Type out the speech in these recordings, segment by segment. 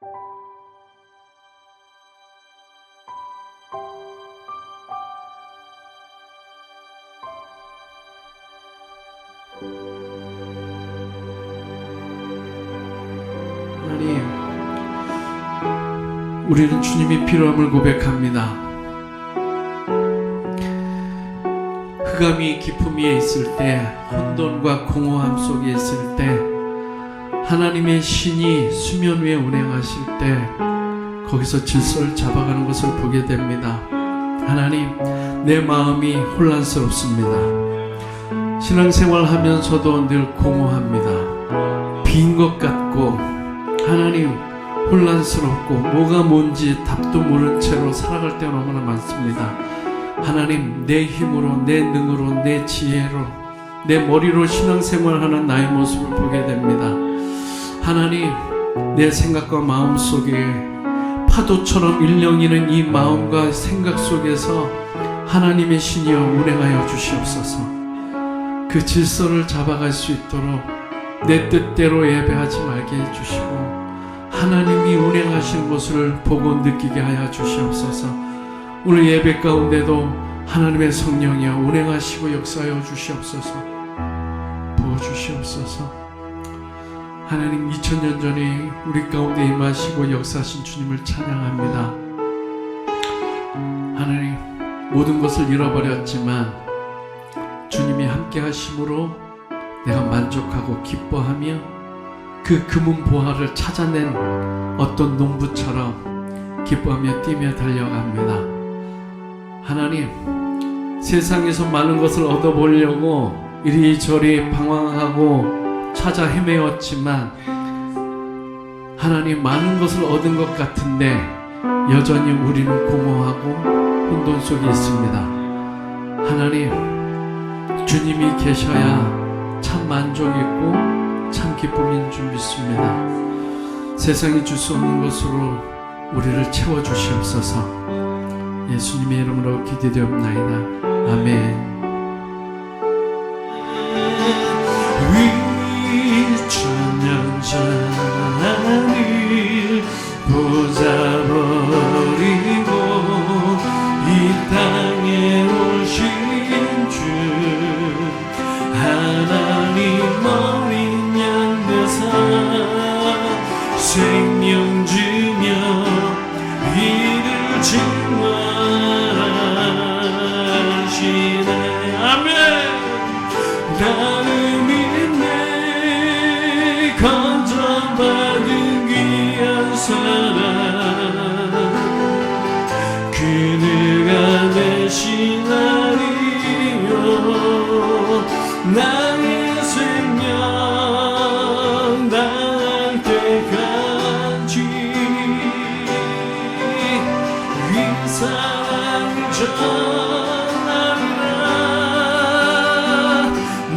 하나님, 우리는 주님이 필요함을 고백합니다. 흑암이 깊음 위에 있을 때, 혼돈과 공허함 속에 있을 때, 하나님의 신이 수면 위에 운행하실 때 거기서 질서를 잡아가는 것을 보게 됩니다. 하나님, 내 마음이 혼란스럽습니다. 신앙생활 하면서도 늘 공허합니다. 빈 것 같고, 하나님, 혼란스럽고 뭐가 뭔지 답도 모른 채로 살아갈 때가 너무나 많습니다. 하나님, 내 힘으로, 내 능으로, 내 지혜로, 내 머리로 신앙생활하는 나의 모습을 보게 됩니다. 하나님, 내 생각과 마음 속에 파도처럼 일렁이는 이 마음과 생각 속에서 하나님의 신이여 운행하여 주시옵소서. 그 질서를 잡아갈 수 있도록 내 뜻대로 예배하지 말게 해주시고, 하나님이 운행하시는 것을 보고 느끼게 하여 주시옵소서. 오늘 예배 가운데도 하나님의 성령이여 운행하시고 역사하여 주시옵소서. 부어주시옵소서. 하나님, 2000년 전에 우리 가운데 임하시고 역사하신 주님을 찬양합니다. 하나님, 모든 것을 잃어버렸지만 주님이 함께 하심으로 내가 만족하고 기뻐하며 그 금은 보화를 찾아낸 어떤 농부처럼 기뻐하며 뛰며 달려갑니다. 하나님, 세상에서 많은 것을 얻어보려고 이리저리 방황하고 찾아 헤매었지만 하나님, 많은 것을 얻은 것 같은데 여전히 우리는 공허하고 혼돈 속에 있습니다. 하나님, 주님이 계셔야 참 만족있고 참 기쁨인 줄 믿습니다. 세상이 줄 수 없는 것으로 우리를 채워주시옵소서. 예수님의 이름으로 기도드리옵나이다. 아멘. 천년 전을 보자버리고 이 땅에 오신 주 하나님 어린 양 되사 생명 주며 이를 증언하시네. 아멘. 나는 건져받은 귀한 사랑 그대가 되신 날이요 나의 생명 날 때까지 이 사랑을 전하리라.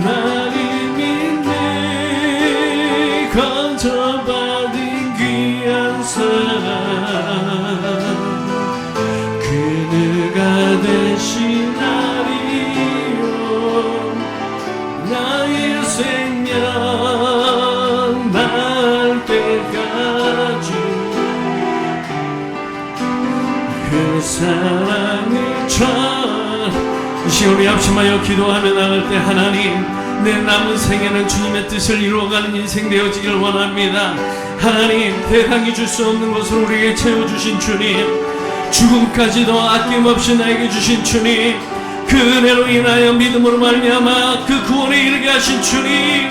나를 믿네 건져받은 귀한 사랑 그대가 되신 날이요 나의 생명 날 때까지 그 사랑을 이 시간 우리 합심하여 기도하며 나갈 때 하나님, 내 남은 생애는 주님의 뜻을 이루어가는 인생 되어지길 원합니다. 하나님, 대강이 줄 수 없는 것을 우리에게 채워주신 주님, 죽음까지도 아낌없이 나에게 주신 주님, 그 은혜로 인하여 믿음으로 말미암아 그 구원에 이르게 하신 주님,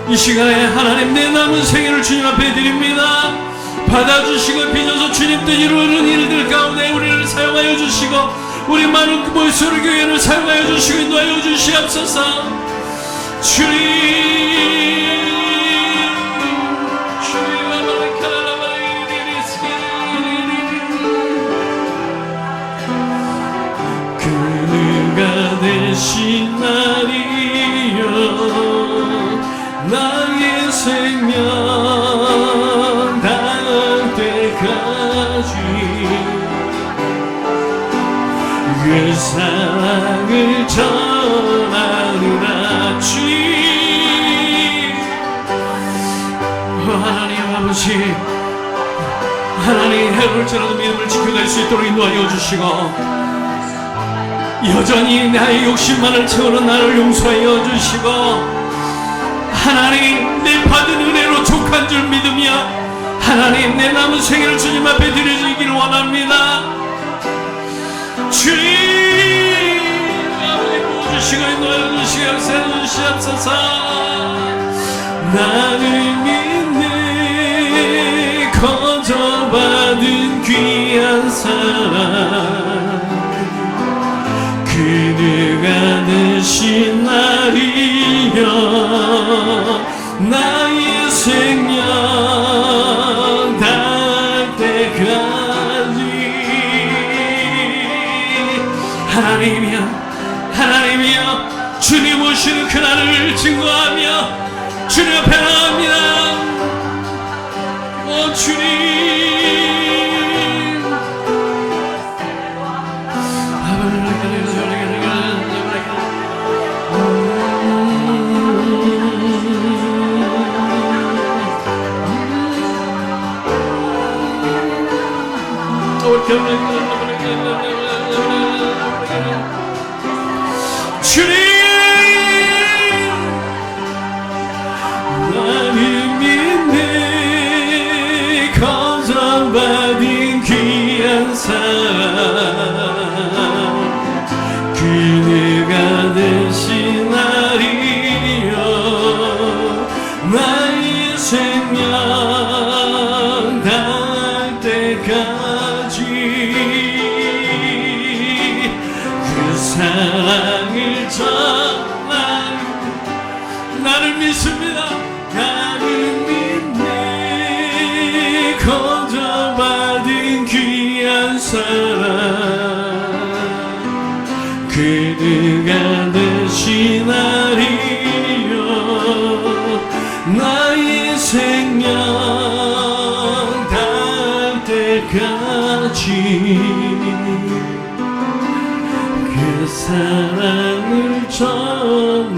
이 시간에 하나님, 내 남은 생애를 주님 앞에 드립니다. 받아주시고 빚어서 주님 뜻 이루는 일들 가운데 우리를 사용하여 주시고 우리 많은 모이소리 교회를 사용하여 주시고 인도하여 주시옵소서. 주님 그가 되신 날이여 나의 생명 닿을 때까지 그 사랑을 전하리라. 주님 하나님 아버지, 하나님 해볼지라도 믿음을 지켜갈 수 있도록 인도하여 주시고 여전히 나의 욕심만을 채우는 나를 용서하여 주시고 하나님 내 받은 은혜로 족한 줄 믿으며 하나님 내 남은 생애를 주님 앞에 드려지기를 원합니다. 주님 아버지 부어주시고 인도하여 주시고 역사해 주시옵소서. 나를 믿네 거저받은 귀한 사랑 그대가 대신 나리여 나의 생명 닿을 때까지 하나님이여 주님 오시는 그날을 증거하며 주님 앞에 나갑니다. 오 주님 주님 나를 믿네 거저받은 귀한 사랑 그대가 대신하리여 나의 생명 닿을 때까지 그 사랑을 나를 믿습니다. 나를 믿네 거저받은 귀한 사랑 그대가 대신하리여 나의 생명 닿을 때까지 그 사랑을 전하리라.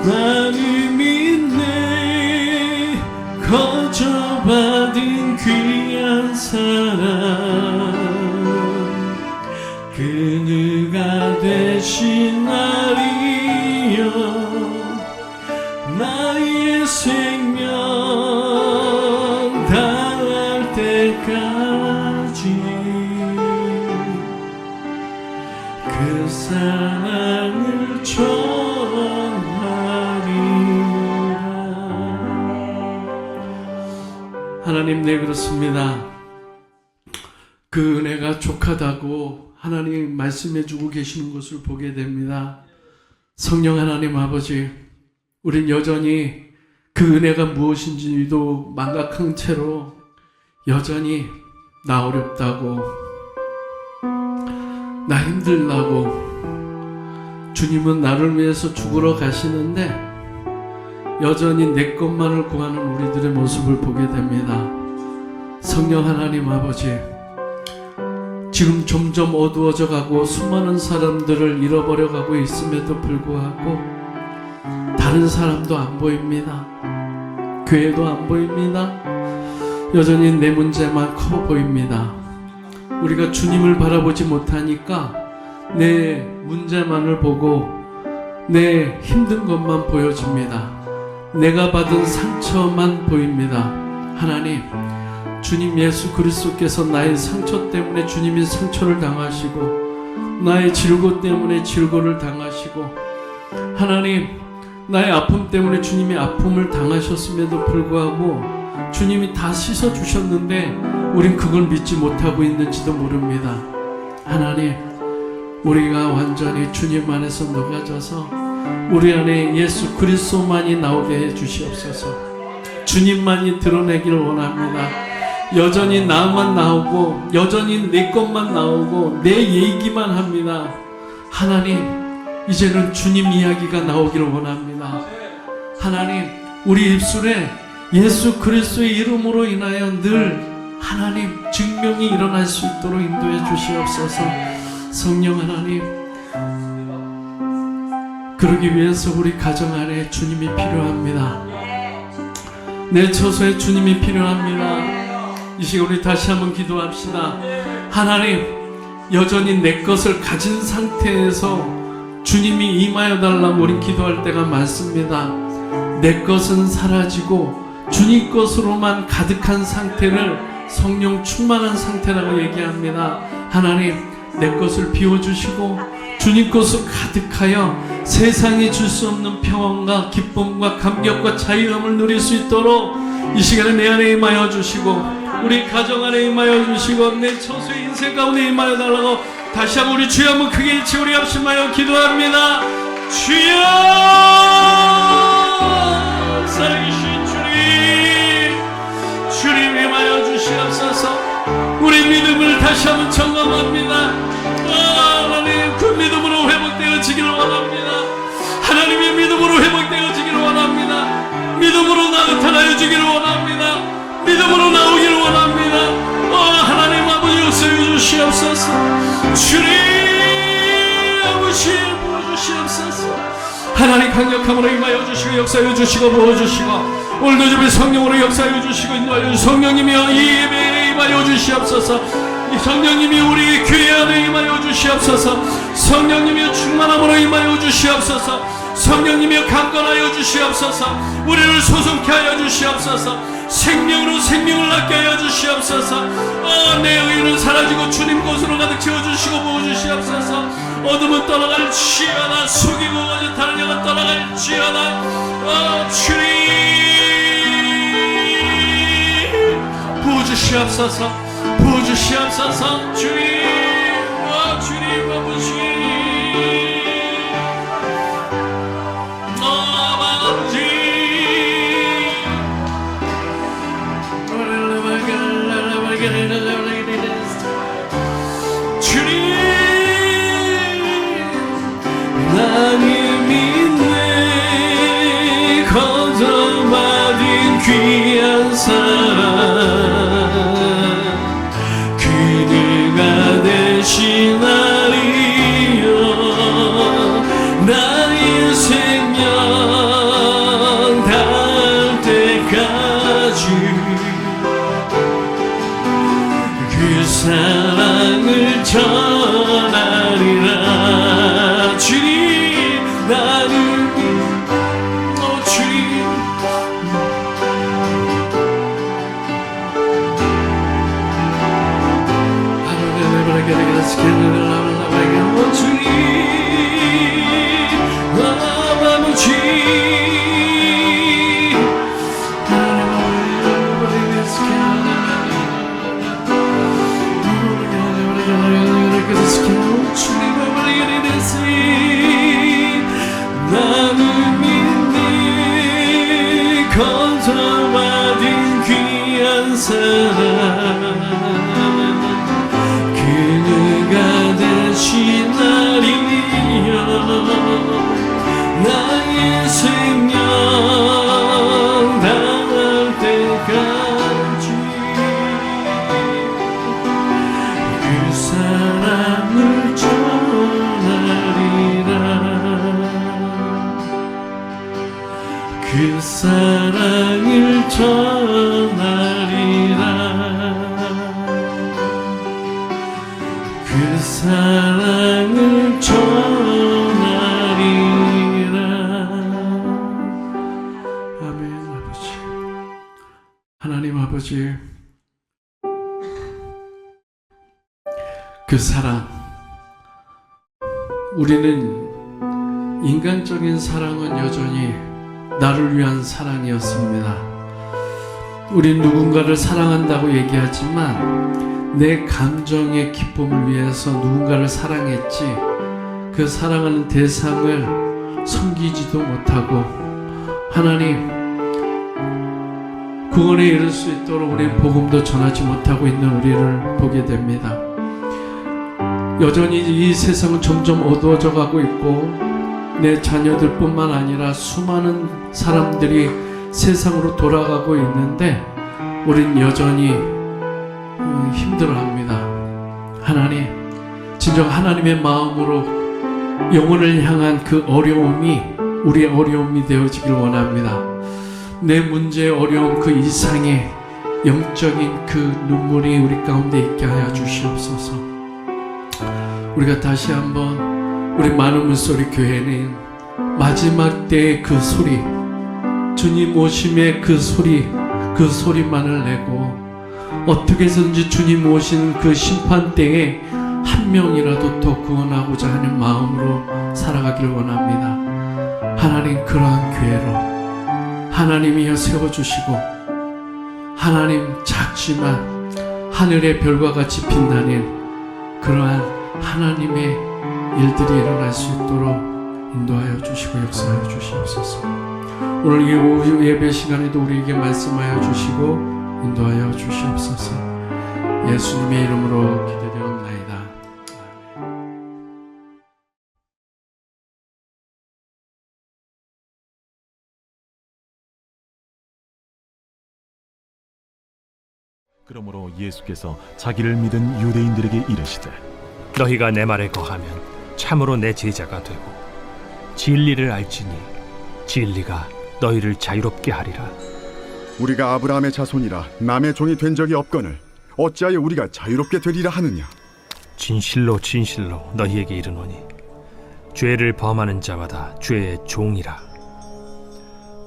나를 믿네 거저받은 귀한 사랑 그누가 대신하리여 나의 생명 닿을 때까지 그 사랑을 전하리라. 하나님, 네, 그렇습니다. 그 은혜가 족하다고 하나님 말씀해주고 계시는 것을 보게 됩니다. 성령 하나님 아버지, 우린 여전히 그 은혜가 무엇인지도 망각한 채로 여전히 나 어렵다고, 나 힘들다고, 주님은 나를 위해서 죽으러 가시는데 여전히 내 것만을 구하는 우리들의 모습을 보게 됩니다. 성령 하나님 아버지, 지금 점점 어두워져 가고 수많은 사람들을 잃어버려 가고 있음에도 불구하고 다른 사람도 안 보입니다. 교회도 안 보입니다. 여전히 내 문제만 커 보입니다. 우리가 주님을 바라보지 못하니까 내 문제만을 보고 내 힘든 것만 보여집니다. 내가 받은 상처만 보입니다. 하나님, 주님 예수 그리스도께서 나의 상처 때문에 주님이 상처를 당하시고 나의 질고 때문에 질고를 당하시고 하나님, 나의 아픔 때문에 주님이 아픔을 당하셨음에도 불구하고 주님이 다 씻어주셨는데 우린 그걸 믿지 못하고 있는지도 모릅니다. 하나님, 우리가 완전히 주님 안에서 녹아져서 우리 안에 예수 그리스도만이 나오게 해 주시옵소서. 주님만이 드러내기를 원합니다. 여전히 나만 나오고 여전히 내 것만 나오고 내 얘기만 합니다. 하나님, 이제는 주님 이야기가 나오기를 원합니다. 하나님, 우리 입술에 예수 그리스도의 이름으로 인하여 늘 하나님 증명이 일어날 수 있도록 인도해 주시옵소서. 성령 하나님, 그러기 위해서 우리 가정 안에 주님이 필요합니다. 내 처소에 주님이 필요합니다. 이 시간 우리 다시 한번 기도합시다. 하나님, 여전히 내 것을 가진 상태에서 주님이 임하여 달라고 우리 기도할 때가 많습니다. 내 것은 사라지고 주님 것으로만 가득한 상태를 성령 충만한 상태라고 얘기합니다. 하나님, 내 것을 비워주시고 주님 것으로 가득하여 세상이 줄 수 없는 평안과 기쁨과 감격과 자유함을 누릴 수 있도록 이 시간에 내 안에 임하여 주시고 우리 가정 안에 임하여 주시고 내 처소의 인생 가운데 임하여 달라고 다시 한번 우리 주여 한번 크게 일치 우리 합심하여 기도합니다. 주여, 살아계신 주님 임하여 주시옵소서. 우리 믿음을 다시 한번 점검합니다. 하나님, 그 믿음으로 회복되어지기를 원합니다. 하나님의 믿음으로 회복되어지기를 원합니다. 믿음으로 나타나여 주기를 원합니다. 믿음으로 나오기를 원합니다. 하나님 아버지 역사해 주시옵소서. 주님 아버지 부어주시옵소서. 하나님 강력함으로 임하여 주시고 역사해 주시고 부어주시고 오늘도 주의 성령으로 역사해 주시고 인도하여 주시고 성령님이여 이 예배에 임하여 주시옵소서. 이 성령님이 우리 교회 안에 임하여 주시옵소서. 성령님이여 충만함으로 임하여 주시옵소서. 성령님이여 강건하여 주시옵소서. 우리를 소송케 하여 주시옵소서. 생명으로 생명을 낳게 하여 주시옵소서. 내 의는 사라지고 주님 곳으로 가득 채워주시고 부어주시옵소서. 어둠은 떠나갈지어다. 속이고 거짓하는 영은 떠나갈지어다. 주님 부어주시옵소서. 부어주시옵소서. 주님, 주님 아버지, 아버지. 주님, 나는 믿네 거저받은 귀한 사랑 그대가 대신하리요 나의 생명 닿을 때까지 그 사랑을 전하리라. 주님, 나는 주님 나는 믿네 거저받은 귀한 사랑 그가 대신하리요 나의 생명 닿을 때까지 그 사랑을 전하리라. 그 사랑을 전하리라. 그 사랑을 전하리라. 아멘. 아버지, 하나님 아버지, 그 사랑, 우리는 인간적인 사랑은 여전히 나를 위한 사랑이었습니다. 우린 누군가를 사랑한다고 얘기하지만 내 감정의 기쁨을 위해서 누군가를 사랑했지 그 사랑하는 대상을 섬기지도 못하고 하나님 구원에 이를 수 있도록 우리 복음도 전하지 못하고 있는 우리를 보게 됩니다. 여전히 이 세상은 점점 어두워져 가고 있고 내 자녀들뿐만 아니라 수많은 사람들이 세상으로 돌아가고 있는데 우린 여전히 힘들어합니다. 하나님, 진정 하나님의 마음으로 영혼을 향한 그 어려움이 우리의 어려움이 되어지길 원합니다. 내 문제, 어려움 그 이상의 영적인 그 눈물이 우리 가운데 있게 하여 주시옵소서. 우리가 다시 한번 우리 많은 물소리 교회는 마지막 때의 그 소리, 주님 오심의 그 소리만을 내고 어떻게 해서든지 주님 오시는 그 심판 때에 한 명이라도 더 구원하고자 하는 마음으로 살아가길 원합니다. 하나님, 그러한 교회로 하나님이여 세워주시고, 하나님 작지만 하늘의 별과 같이 빛나는 그러한 하나님의 일들이 일어날 수 있도록 인도하여 주시고 역사하여 주시옵소서. 오늘 이 오후 예배 시간에도 우리에게 말씀하여 주시고 인도하여 주시옵소서. 예수님의 이름으로 기도드리옵나이다. 그러므로 예수께서 자기를 믿은 유대인들에게 이르시되 너희가 내 말에 거하면 참으로 내 제자가 되고 진리를 알지니 진리가 너희를 자유롭게 하리라. 우리가 아브라함의 자손이라 남의 종이 된 적이 없거늘 어찌하여 우리가 자유롭게 되리라 하느냐. 진실로 진실로 너희에게 이르노니 죄를 범하는 자마다 죄의 종이라.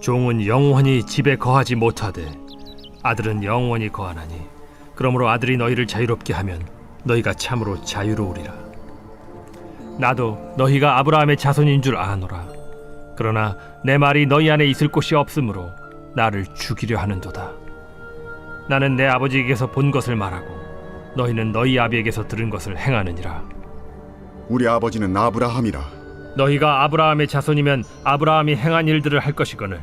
종은 영원히 집에 거하지 못하되 아들은 영원히 거하나니 그러므로 아들이 너희를 자유롭게 하면 너희가 참으로 자유로우리라. 나도 너희가 아브라함의 자손인 줄 아노라. 그러나 내 말이 너희 안에 있을 곳이 없으므로 나를 죽이려 하는도다. 나는 내 아버지에게서 본 것을 말하고 너희는 너희 아비에게서 들은 것을 행하느니라. 우리 아버지는 아브라함이라. 너희가 아브라함의 자손이면 아브라함이 행한 일들을 할 것이거늘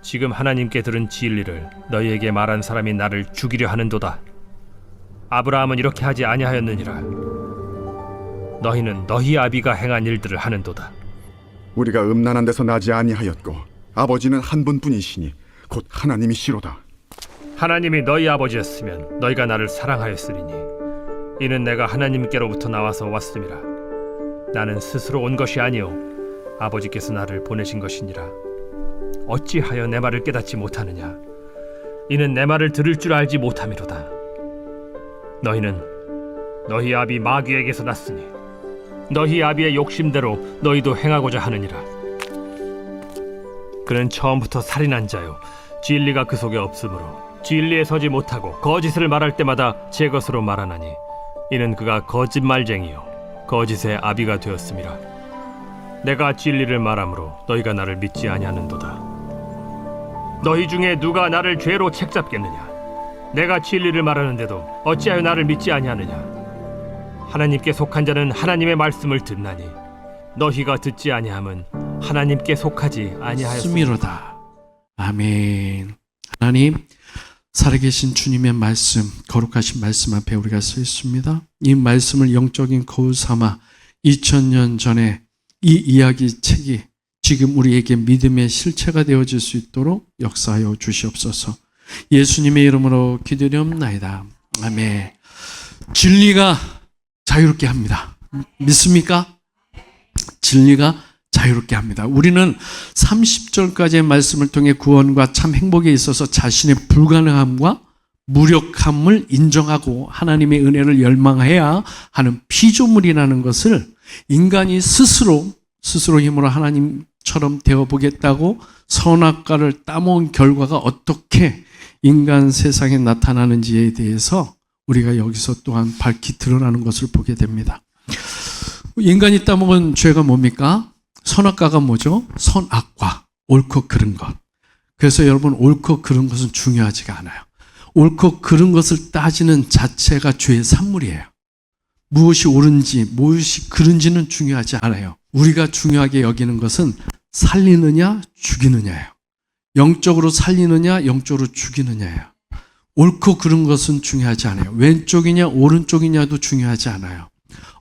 지금 하나님께 들은 진리를 너희에게 말한 사람이 나를 죽이려 하는도다. 아브라함은 이렇게 하지 아니하였느니라. 너희는 너희 아비가 행한 일들을 하는도다. 우리가 음란한 데서 나지 아니하였고 아버지는 한 분뿐이시니 곧 하나님이시로다. 하나님이 너희 아버지였으면 너희가 나를 사랑하였으리니 이는 내가 하나님께로부터 나와서 왔음이라. 나는 스스로 온 것이 아니요 아버지께서 나를 보내신 것이니라. 어찌하여 내 말을 깨닫지 못하느냐. 이는 내 말을 들을 줄 알지 못함이로다. 너희는 너희 아비 마귀에게서 났으니 너희 아비의 욕심대로 너희도 행하고자 하느니라. 그는 처음부터 살인한 자요 진리가 그 속에 없으므로 진리에 서지 못하고 거짓을 말할 때마다 제 것으로 말하나니 이는 그가 거짓말쟁이요 거짓의 아비가 되었음이라. 내가 진리를 말함으로 너희가 나를 믿지 아니하는도다. 너희 중에 누가 나를 죄로 책잡겠느냐. 내가 진리를 말하는데도 어찌하여 나를 믿지 아니하느냐. 하나님께 속한 자는 하나님의 말씀을 듣나니 너희가 듣지 아니함은 하나님께 속하지 아니하였으니. 스미로다. 아멘. 하나님, 살아계신 주님의 말씀, 거룩하신 말씀 앞에 우리가 서 있습니다. 이 말씀을 영적인 거울 삼아 2000년 전에 이 이야기 책이 지금 우리에게 믿음의 실체가 되어질 수 있도록 역사하여 주시옵소서. 예수님의 이름으로 기도드리옵나이다. 아멘. 진리가 자유롭게 합니다. 믿습니까? 진리가 자유롭게 합니다. 우리는 30절까지의 말씀을 통해 구원과 참 행복에 있어서 자신의 불가능함과 무력함을 인정하고 하나님의 은혜를 열망해야 하는 피조물이라는 것을 인간이 스스로 힘으로 하나님처럼 되어보겠다고 선악과를 따모은 결과가 어떻게 인간 세상에 나타나는지에 대해서 우리가 여기서 또한 밝히 드러나는 것을 보게 됩니다. 인간이 따먹은 죄가 뭡니까? 선악과가 뭐죠? 선악과, 옳고 그른 것. 그래서 여러분, 옳고 그른 것은 중요하지가 않아요. 옳고 그른 것을 따지는 자체가 죄의 산물이에요. 무엇이 옳은지 무엇이 그른지는 중요하지 않아요. 우리가 중요하게 여기는 것은 살리느냐 죽이느냐예요. 영적으로 살리느냐 영적으로 죽이느냐예요. 옳고 그른 것은 중요하지 않아요. 왼쪽이냐 오른쪽이냐도 중요하지 않아요.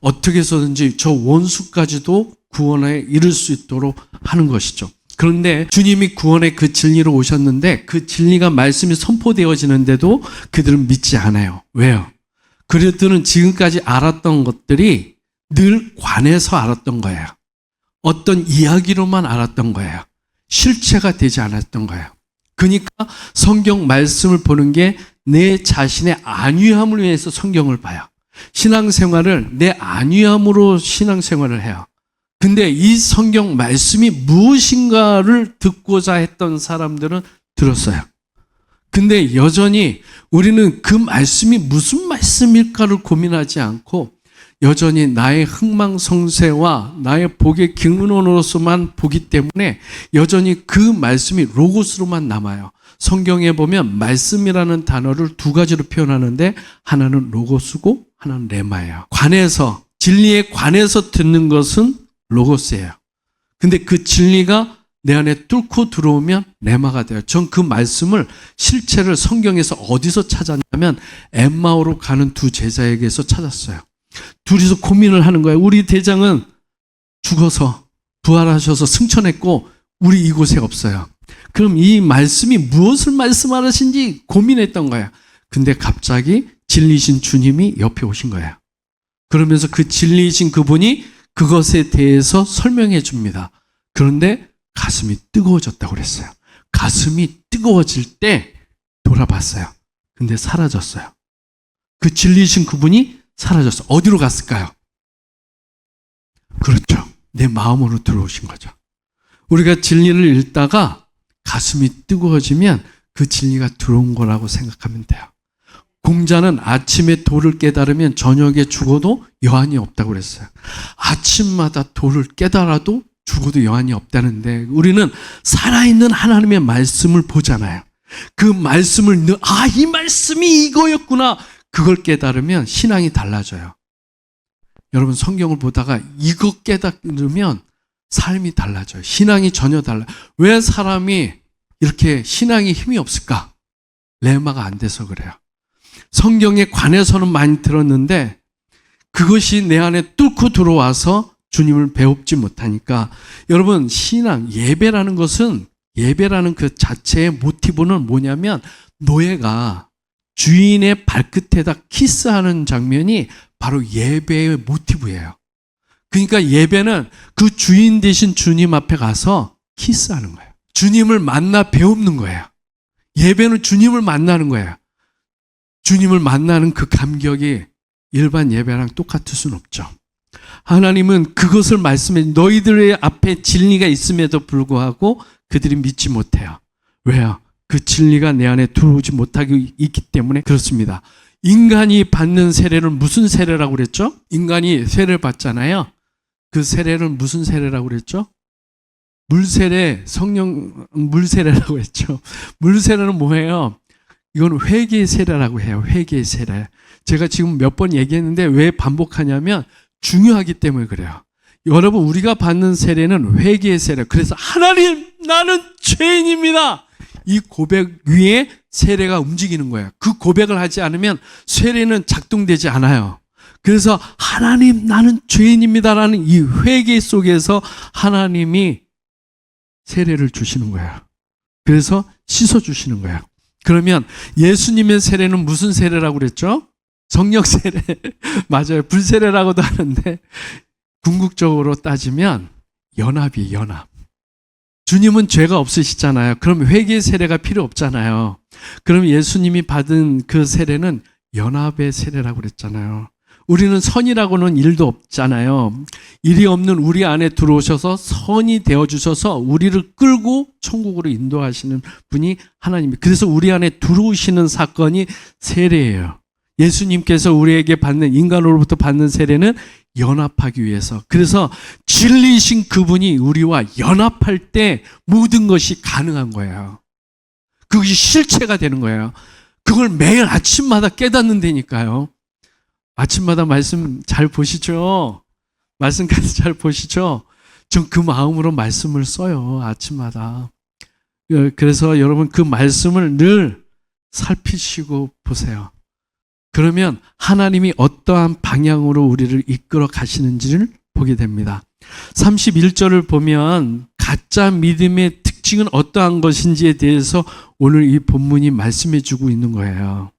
어떻게 해서든지 저 원수까지도 구원에 이를 수 있도록 하는 것이죠. 그런데 주님이 구원의 그 진리로 오셨는데 그 진리가 말씀이 선포되어지는데도 그들은 믿지 않아요. 왜요? 그들은 지금까지 알았던 것들이 늘 관해서 알았던 거예요. 어떤 이야기로만 알았던 거예요. 실체가 되지 않았던 거예요. 그러니까 성경 말씀을 보는 게 내 자신의 안위함을 위해서 성경을 봐요. 신앙생활을 내 안위함으로 신앙생활을 해요. 근데 이 성경 말씀이 무엇인가를 듣고자 했던 사람들은 들었어요. 근데 여전히 우리는 그 말씀이 무슨 말씀일까를 고민하지 않고 여전히 나의 흥망성쇠와 나의 복의 근원으로서만 보기 때문에 여전히 그 말씀이 로고스로만 남아요. 성경에 보면 말씀이라는 단어를 두 가지로 표현하는데 하나는 로고스고 하나는 레마예요. 관에서, 진리에 관해서 듣는 것은 로고스예요. 근데 그 진리가 내 안에 뚫고 들어오면 레마가 돼요. 전 그 말씀을 실체를 성경에서 어디서 찾았냐면 엠마오로 가는 두 제자에게서 찾았어요. 둘이서 고민을 하는 거예요. 우리 대장은 죽어서 부활하셔서 승천했고 우리 이곳에 없어요. 그럼 이 말씀이 무엇을 말씀하신지 고민했던 거예요. 근데 갑자기 진리신 주님이 옆에 오신 거예요. 그러면서 그 진리신 그분이 그것에 대해서 설명해 줍니다. 그런데 가슴이 뜨거워졌다고 그랬어요. 가슴이 뜨거워질 때 돌아봤어요. 근데 사라졌어요. 그 진리신 그분이 사라졌어요. 어디로 갔을까요? 그렇죠. 내 마음으로 들어오신 거죠. 우리가 진리를 읽다가 가슴이 뜨거워지면 그 진리가 들어온 거라고 생각하면 돼요. 공자는 아침에 도를 깨달으면 저녁에 죽어도 여한이 없다고 그랬어요. 아침마다 도를 깨달아도 죽어도 여한이 없다는데 우리는 살아있는 하나님의 말씀을 보잖아요. 그 말씀을 이 말씀이 이거였구나. 그걸 깨달으면 신앙이 달라져요. 여러분 성경을 보다가 이거 깨달으면 삶이 달라져요. 신앙이 전혀 달라요. 왜 사람이 이렇게 신앙이 힘이 없을까? 레마가 안 돼서 그래요. 성경에 관해서는 많이 들었는데 그것이 내 안에 뚫고 들어와서 주님을 배웁지 못하니까 여러분 신앙, 예배라는 것은 예배라는 그 자체의 모티브는 뭐냐면 노예가 주인의 발끝에다 키스하는 장면이 바로 예배의 모티브예요. 그러니까 예배는 그 주인 되신 주님 앞에 가서 키스하는 거예요. 주님을 만나 배우는 거예요. 예배는 주님을 만나는 거예요. 주님을 만나는 그 감격이 일반 예배랑 똑같을 수는 없죠. 하나님은 그것을 말씀해 너희들의 앞에 진리가 있음에도 불구하고 그들이 믿지 못해요. 왜요? 그 진리가 내 안에 들어오지 못하고 있기 때문에 그렇습니다. 인간이 받는 세례는 무슨 세례라고 그랬죠? 인간이 세례를 받잖아요. 그 세례는 무슨 세례라고 그랬죠? 물세례, 성령 물세례라고 했죠. 물세례는 뭐예요? 이건 회개의 세례라고 해요. 회개의 세례. 제가 지금 몇 번 얘기했는데 왜 반복하냐면 중요하기 때문에 그래요. 여러분 우리가 받는 세례는 회개의 세례. 그래서 하나님 나는 죄인입니다. 이 고백 위에 세례가 움직이는 거예요. 그 고백을 하지 않으면 세례는 작동되지 않아요. 그래서 하나님 나는 죄인입니다라는 이 회개 속에서 하나님이 세례를 주시는 거예요. 그래서 씻어주시는 거예요. 그러면 예수님의 세례는 무슨 세례라고 그랬죠? 성령 세례. 맞아요. 불세례라고도 하는데 궁극적으로 따지면 연합이에요. 연합. 주님은 죄가 없으시잖아요. 그럼 회개의 세례가 필요 없잖아요. 그럼 예수님이 받은 그 세례는 연합의 세례라고 그랬잖아요. 우리는 선이라고는 일도 없잖아요. 일이 없는 우리 안에 들어오셔서 선이 되어주셔서 우리를 끌고 천국으로 인도하시는 분이 하나님이에요. 그래서 우리 안에 들어오시는 사건이 세례예요. 예수님께서 우리에게 받는 인간으로부터 받는 세례는 연합하기 위해서. 그래서 진리이신 그분이 우리와 연합할 때 모든 것이 가능한 거예요. 그것이 실체가 되는 거예요. 그걸 매일 아침마다 깨닫는다니까요. 아침마다 말씀 잘 보시죠? 말씀까지 잘 보시죠? 전 그 마음으로 말씀을 써요. 아침마다. 그래서 여러분 그 말씀을 늘 살피시고 보세요. 그러면 하나님이 어떠한 방향으로 우리를 이끌어 가시는지를 보게 됩니다. 31절을 보면 가짜 믿음의 특징은 어떠한 것인지에 대해서 오늘 이 본문이 말씀해 주고 있는 거예요.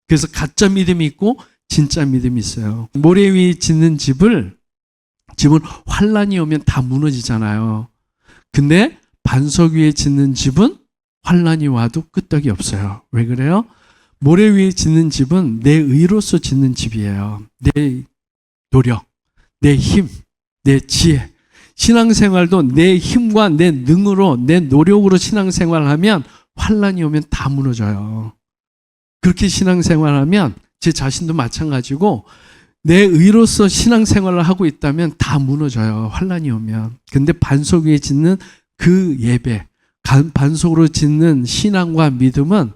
그래서 가짜 믿음이 있고 진짜 믿음이 있어요. 모래 위에 짓는 집은 환란이 오면 다 무너지잖아요. 근데 반석 위에 짓는 집은 환란이 와도 끄떡이 없어요. 왜 그래요? 모래 위에 짓는 집은 내 의로서 짓는 집이에요. 내 노력, 내 힘, 내 지혜. 신앙생활도 내 힘과 내 능으로, 내 노력으로 신앙생활을 하면 환란이 오면 다 무너져요. 그렇게 신앙생활하면 제 자신도 마찬가지고 내 의로서 신앙생활을 하고 있다면 다 무너져요. 환란이 오면. 근데 반석 위에 짓는 그 예배, 반석으로 짓는 신앙과 믿음은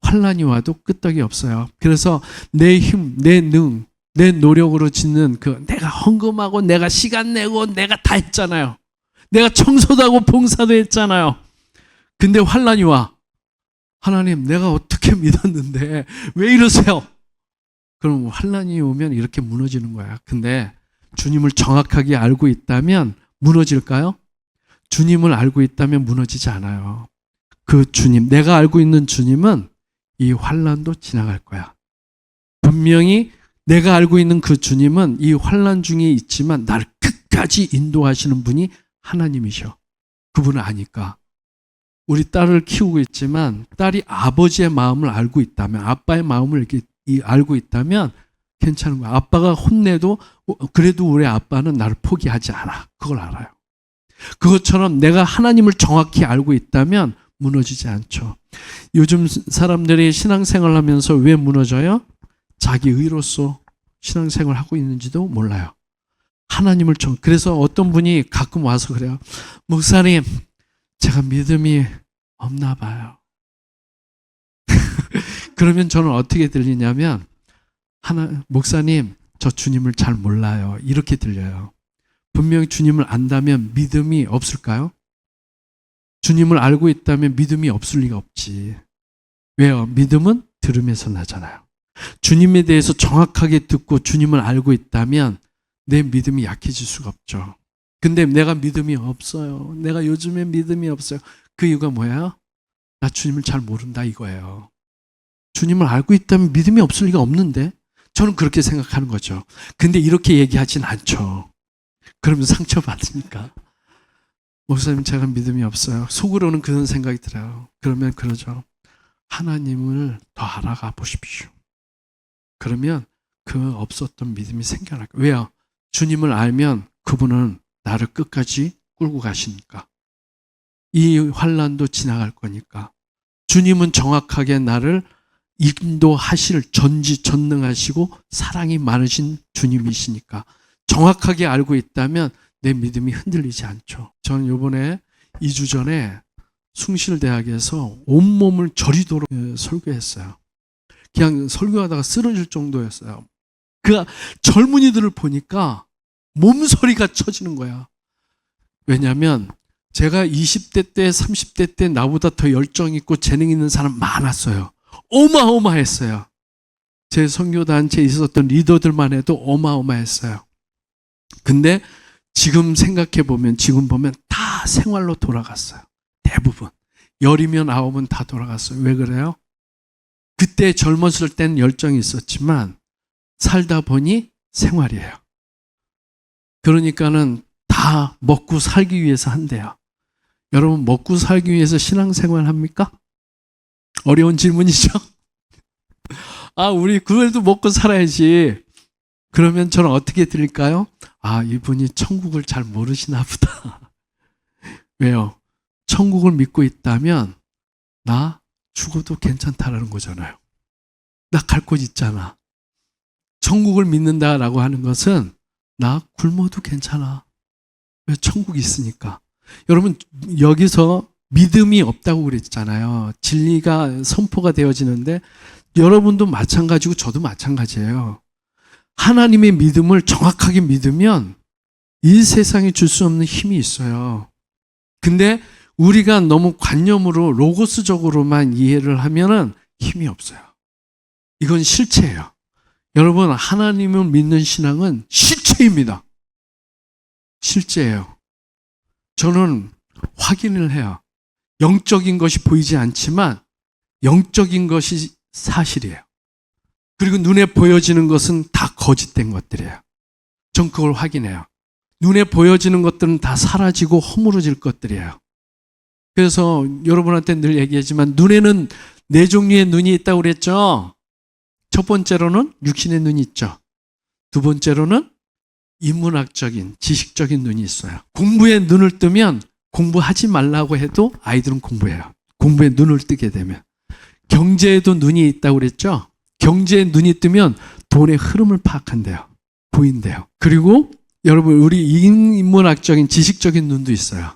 환란이 와도 끄떡이 없어요. 그래서 내 힘, 내 능, 내 노력으로 짓는 그 내가 헌금하고 내가 시간 내고 내가 다 했잖아요. 내가 청소도 하고 봉사도 했잖아요. 근데 환란이 와. 하나님, 내가 어떻게 믿었는데 왜 이러세요? 그럼 환란이 오면 이렇게 무너지는 거야. 근데 주님을 정확하게 알고 있다면 무너질까요? 주님을 알고 있다면 무너지지 않아요. 그 주님, 내가 알고 있는 주님은 이 환란도 지나갈 거야. 분명히 내가 알고 있는 그 주님은 이 환란 중에 있지만 나를 끝까지 인도하시는 분이 하나님이셔. 그분을 아니까. 우리 딸을 키우고 있지만 딸이 아버지의 마음을 알고 있다면, 아빠의 마음을 이렇게 알고 있다면 괜찮은 거야. 아빠가 혼내도 그래도 우리 아빠는 나를 포기하지 않아. 그걸 알아요. 그것처럼 내가 하나님을 정확히 알고 있다면 무너지지 않죠. 요즘 사람들이 신앙생활 하면서 왜 무너져요? 자기 의로서 신앙생활 하고 있는지도 몰라요. 하나님을 그래서 어떤 분이 가끔 와서 그래요. 목사님, 제가 믿음이 없나 봐요. 그러면 저는 어떻게 들리냐면, 목사님, 저 주님을 잘 몰라요. 이렇게 들려요. 분명히 주님을 안다면 믿음이 없을까요? 주님을 알고 있다면 믿음이 없을 리가 없지. 왜요? 믿음은 들음에서 나잖아요. 주님에 대해서 정확하게 듣고 주님을 알고 있다면 내 믿음이 약해질 수가 없죠. 근데 내가 믿음이 없어요. 내가 요즘에 믿음이 없어요. 그 이유가 뭐예요? 나 주님을 잘 모른다 이거예요. 주님을 알고 있다면 믿음이 없을 리가 없는데 저는 그렇게 생각하는 거죠. 근데 이렇게 얘기하진 않죠. 그러면 상처받으니까. 목사님, 제가 믿음이 없어요. 속으로는 그런 생각이 들어요. 그러면 그러죠. 하나님을 더 알아가 보십시오. 그러면 그 없었던 믿음이 생겨날 거예요. 왜요? 주님을 알면 그분은 나를 끝까지 끌고 가시니까. 이 환란도 지나갈 거니까. 주님은 정확하게 나를 인도하실 전지전능하시고 사랑이 많으신 주님이시니까 정확하게 알고 있다면 내 믿음이 흔들리지 않죠. 저는 이번에 2주 전에 숭실대학에서 온몸을 저리도록 설교했어요. 그냥 설교하다가 쓰러질 정도였어요. 그 젊은이들을 보니까 몸서리가 쳐지는 거야. 왜냐하면 제가 20대 때, 30대 때 나보다 더 열정 있고 재능 있는 사람 많았어요. 어마어마했어요. 제 선교단체에 있었던 리더들만 해도 어마어마했어요. 근데 지금 생각해 보면, 지금 보면 다 생활로 돌아갔어요. 대부분. 10이면 9은 다 돌아갔어요. 왜 그래요? 그때 젊었을 땐 열정이 있었지만 살다 보니 생활이에요. 그러니까는 다 먹고 살기 위해서 한대요. 여러분, 먹고 살기 위해서 신앙생활 합니까? 어려운 질문이죠? 우리 그래도 먹고 살아야지. 그러면 저는 어떻게 드릴까요? 이분이 천국을 잘 모르시나 보다. 왜요? 천국을 믿고 있다면 나 죽어도 괜찮다라는 거잖아요. 나 갈 곳 있잖아. 천국을 믿는다라고 하는 것은 나 굶어도 괜찮아. 왜? 천국이 있으니까. 여러분, 여기서 믿음이 없다고 그랬잖아요. 진리가 선포가 되어지는데 여러분도 마찬가지고 저도 마찬가지예요. 하나님의 믿음을 정확하게 믿으면 이 세상에 줄 수 없는 힘이 있어요. 근데 우리가 너무 관념으로 로고스적으로만 이해를 하면은 힘이 없어요. 이건 실체예요. 여러분, 하나님을 믿는 신앙은 실체입니다. 실제예요. 저는 확인을 해요. 영적인 것이 보이지 않지만 영적인 것이 사실이에요. 그리고 눈에 보여지는 것은 다 거짓된 것들이에요. 전 그걸 확인해요. 눈에 보여지는 것들은 다 사라지고 허물어질 것들이에요. 그래서 여러분한테 늘 얘기하지만 눈에는 네 종류의 눈이 있다고 그랬죠. 첫 번째로는 육신의 눈이 있죠. 두 번째로는 인문학적인, 지식적인 눈이 있어요. 공부에 눈을 뜨면 공부하지 말라고 해도 아이들은 공부해요. 공부에 눈을 뜨게 되면. 경제에도 눈이 있다고 그랬죠. 경제에 눈이 뜨면 돈의 흐름을 파악한대요. 보인대요. 그리고 여러분, 우리 인문학적인, 지식적인 눈도 있어요.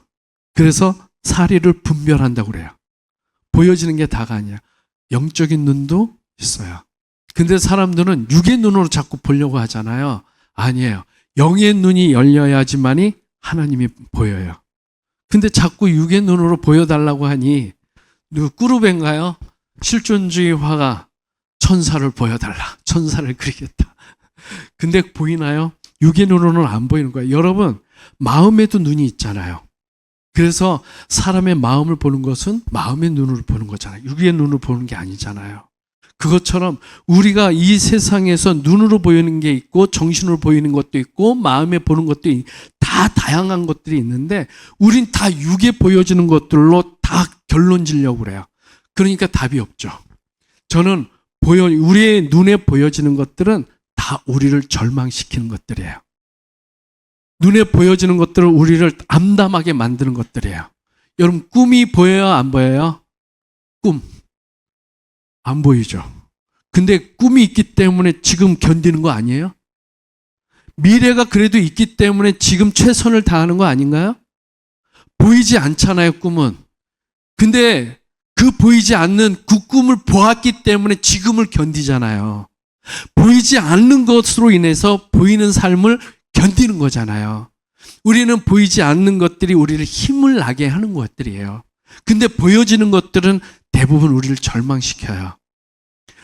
그래서 사리를 분별한다고 그래요. 보여지는 게 다가 아니야. 영적인 눈도 있어요. 근데 사람들은 육의 눈으로 자꾸 보려고 하잖아요. 아니에요. 영의 눈이 열려야지만이 하나님이 보여요. 근데 자꾸 육의 눈으로 보여달라고 하니, 꾸루벤가요? 실존주의 화가 천사를 보여달라. 천사를 그리겠다. 근데 보이나요? 육의 눈으로는 안 보이는 거예요. 여러분, 마음에도 눈이 있잖아요. 그래서 사람의 마음을 보는 것은 마음의 눈으로 보는 거잖아요. 육의 눈으로 보는 게 아니잖아요. 그것처럼 우리가 이 세상에서 눈으로 보이는 게 있고 정신으로 보이는 것도 있고 마음에 보는 것도 다 다양한 것들이 있는데 우린 다 육에 보여지는 것들로 다 결론 지려고 그래요. 그러니까 답이 없죠. 저는 우리의 눈에 보여지는 것들은 다 우리를 절망시키는 것들이에요. 눈에 보여지는 것들은 우리를 암담하게 만드는 것들이에요. 여러분, 꿈이 보여요? 안 보여요? 꿈. 안 보이죠. 근데 꿈이 있기 때문에 지금 견디는 거 아니에요? 미래가 그래도 있기 때문에 지금 최선을 다하는 거 아닌가요? 보이지 않잖아요, 꿈은. 근데 그 보이지 않는 그 꿈을 보았기 때문에 지금을 견디잖아요. 보이지 않는 것으로 인해서 보이는 삶을 견디는 거잖아요. 우리는 보이지 않는 것들이 우리를 힘을 나게 하는 것들이에요. 근데 보여지는 것들은 대부분 우리를 절망시켜요.